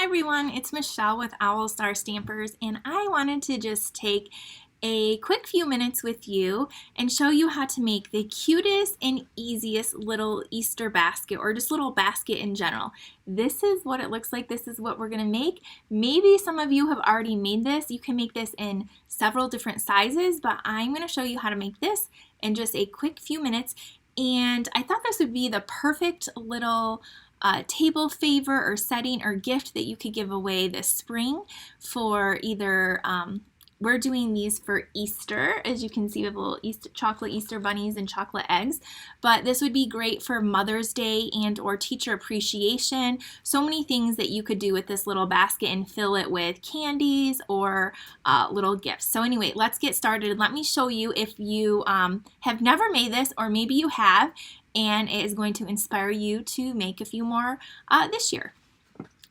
Hi everyone, it's Michelle with Owl Star Stampers, and I wanted to just take a quick few minutes with you and show you how to make the cutest and easiest little Easter basket, or just little basket in general. This is what it looks like. This is what we're going to make. Maybe some of you have already made this. You can make this in several different sizes, but I'm going to show you how to make this in just a quick few minutes. And I thought this would be the perfect little table favor or setting or gift that you could give away this spring for either, we're doing these for Easter. As you can see, we have little chocolate Easter bunnies and chocolate eggs, but this would be great for Mother's Day and or teacher appreciation. So many things that you could do with this little basket and fill it with candies or little gifts. So anyway, let's get started. Let me show you if you have never made this, or maybe you have, and it is going to inspire you to make a few more this year.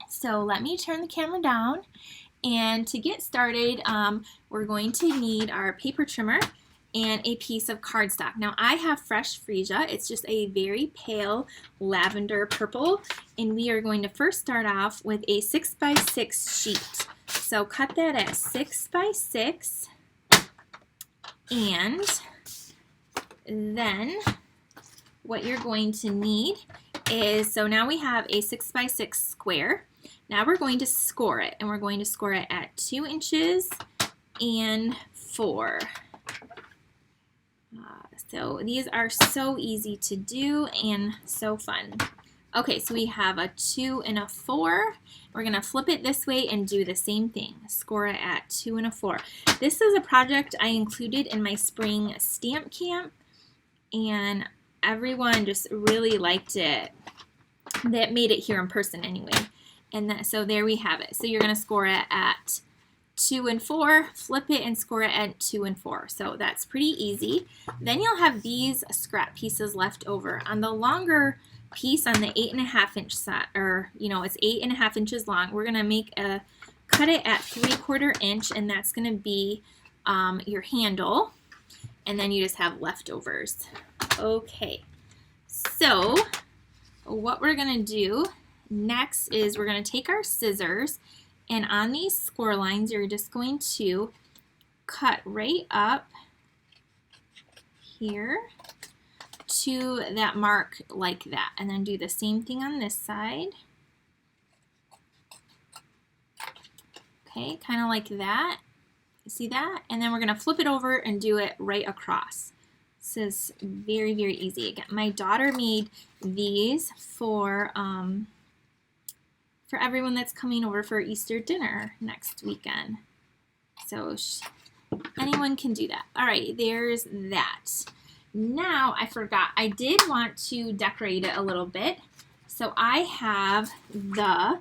So let me turn the camera down, and to get started, we're going to need our paper trimmer and a piece of cardstock. Now I have fresh freesia. It's just a very pale lavender purple, and we are going to first start off with a 6x6 sheet. So cut that at 6x6, and then what you're going to need is, so now we have a 6x6 square. Now we're going to score it, and we're going to score it at 2 inches and 4. So these are so easy to do and so fun. Okay, so we have a 2 and a 4. We're going to flip it this way and do the same thing. Score it at 2 and a 4. This is a project I included in my spring stamp camp, and everyone just really liked it that made it here in person anyway. And so there we have it. So you're going to score it at 2 and 4, flip it and score it at 2 and 4. So that's pretty easy. Then you'll have these scrap pieces left over. On the longer piece, on the 8.5 inch side, or it's 8.5 inches long, we're going to cut it at 3/4 inch, and that's going to be your handle. And then you just have leftovers. Okay, so what we're going to do next is we're going to take our scissors, and on these score lines you're just going to cut right up here to that mark like that, and then do the same thing on this side. Okay, kind of like that. See that? And then we're going to flip it over and do it right across. This is very, very easy. Again, my daughter made these for everyone that's coming over for Easter dinner next weekend. So anyone can do that. All right, there's that. Now I forgot, I did want to decorate it a little bit. So I have the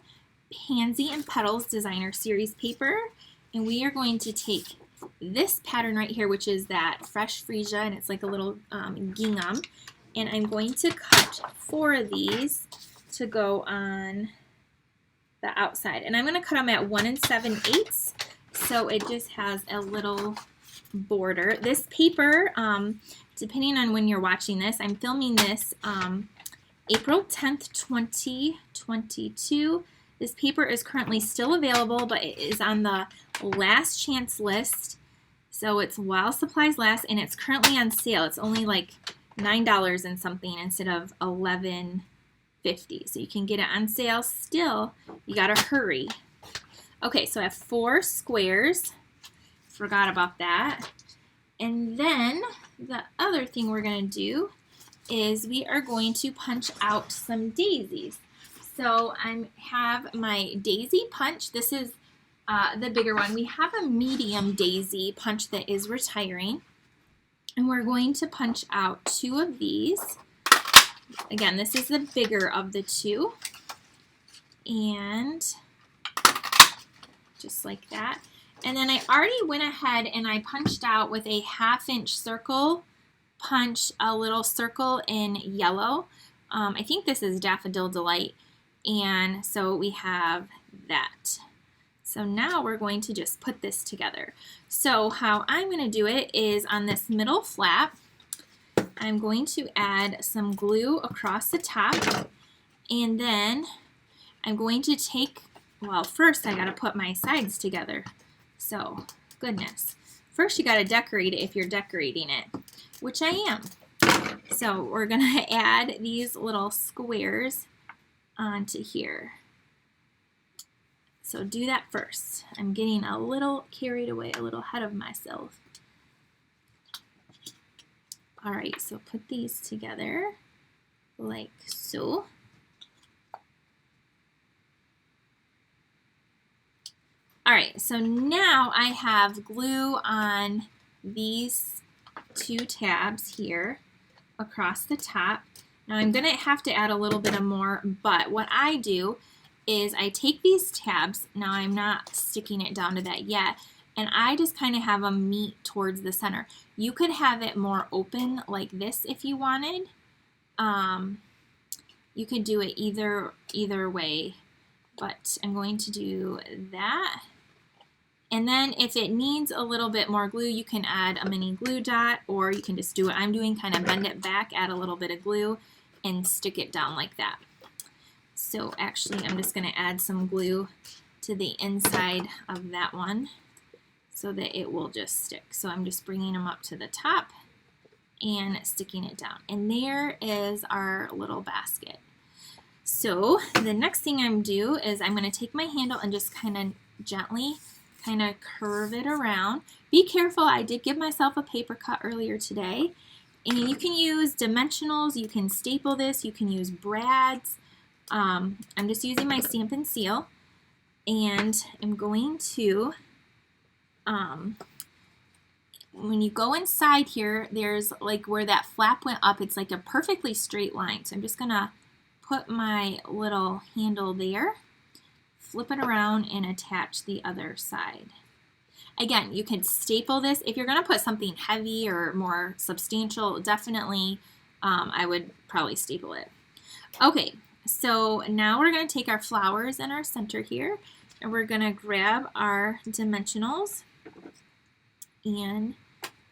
Pansy and Petals Designer Series paper, and we are going to take this pattern right here, which is that fresh freesia, and it's like a little gingham, and I'm going to cut 4 of these to go on the outside, and I'm going to cut them at 1 7/8, so it just has a little border. This paper, depending on when you're watching this, I'm filming this April 10th, 2022. This paper is currently still available, but it is on the last chance list, so it's while supplies last, and it's currently on sale. It's only like $9 and something instead of $11.50, so you can get it on sale still. You gotta hurry. Okay, so I have 4 squares. Forgot about that. And then the other thing we're gonna do is we are going to punch out some daisies. So I have my daisy punch. This is the bigger one. We have a medium daisy punch that is retiring, and we're going to punch out 2 of these. Again, this is the bigger of the 2, and just like that. And then I already went ahead and I punched out with a 1/2 inch circle punch a little circle in yellow. I think this is Daffodil Delight. And so we have that. So now we're going to just put this together. So how I'm going to do it is on this middle flap, I'm going to add some glue across the top, and then I'm going to take well, first I gotta put my sides together. So, goodness. First you gotta decorate it if you're decorating it, which I am. So we're gonna add these little squares onto here. So do that first. I'm getting a little carried away, a little ahead of myself. All right, so put these together like so. All right, so now I have glue on these two tabs here across the top. Now I'm gonna have to add a little bit of more, but what I do is I take these tabs, now I'm not sticking it down to that yet, and I just kind of have them meet towards the center. You could have it more open like this if you wanted. You could do it either way, but I'm going to do that. And then if it needs a little bit more glue, you can add a mini glue dot, or you can just do what I'm doing, kind of bend it back, add a little bit of glue, and stick it down like that. So actually, I'm just going to add some glue to the inside of that one so that it will just stick. So I'm just bringing them up to the top and sticking it down. And there is our little basket. So the next thing I'm do is I'm going to take my handle and just kind of gently kind of curve it around. Be careful, I did give myself a paper cut earlier today. And you can use dimensionals, you can staple this, you can use brads. I'm just using my Stampin' Seal, and I'm going to, when you go inside here, there's like where that flap went up, it's like a perfectly straight line. So I'm just going to put my little handle there, flip it around, and attach the other side. Again, you can staple this. If you're going to put something heavy or more substantial, definitely I would probably staple it. Okay, so now we're going to take our flowers in our center here, and we're going to grab our dimensionals, and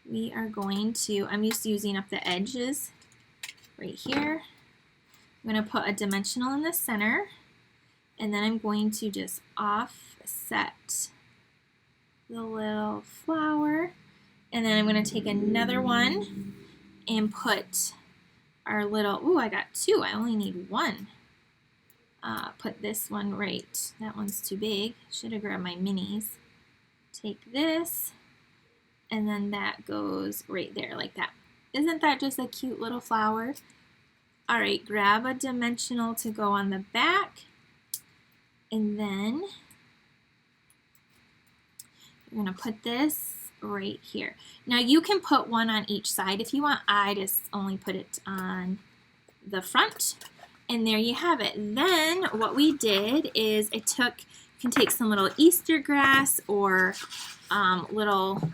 we are going to, I'm just using up the edges right here. I'm going to put a dimensional in the center, and then I'm going to just offset the little flower, and then I'm going to take another one and put our little, ooh, I got two, I only need one. Put this one right, that one's too big, should have grabbed my minis. Take this, and then that goes right there like that. Isn't that just a cute little flower? All right, grab a dimensional to go on the back, and then you're going to put this right here. Now you can put one on each side if you want. I just only put it on the front, and there you have it. Then what we did is you can take some little Easter grass or little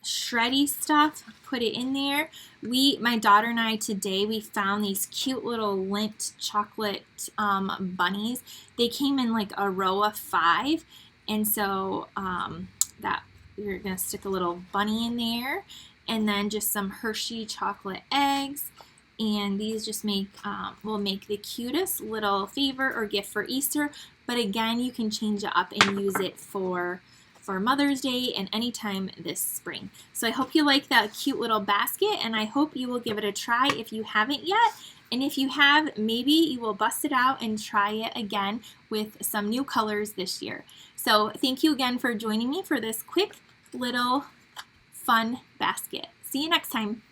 shreddy stuff, put it in there. My daughter and I today, we found these cute little Lindt chocolate bunnies. They came in like a row of 5, and so that we're gonna stick a little bunny in there, and then just some Hershey chocolate eggs, and these just will make the cutest little favor or gift for Easter. But again, you can change it up and use it for Mother's Day and anytime this spring. So I hope you like that cute little basket, and I hope you will give it a try if you haven't yet. And if you have, maybe you will bust it out and try it again with some new colors this year. So thank you again for joining me for this quick little fun basket. See you next time.